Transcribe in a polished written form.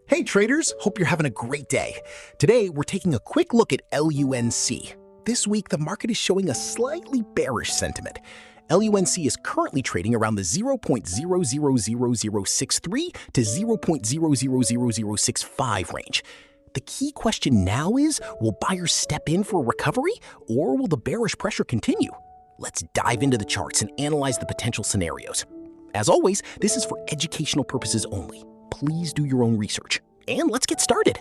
Hey traders, hope you're having a great day. Today, we're taking a quick look at LUNC. This week, the market is showing a slightly bearish sentiment. LUNC is currently trading around the 0.000063 to 0.000065 range. The key question now is, will buyers step in for a recovery, or will the bearish pressure continue? Let's dive into the charts and analyze the potential scenarios. As always, this is for educational purposes only. Please do your own research. And let's get started.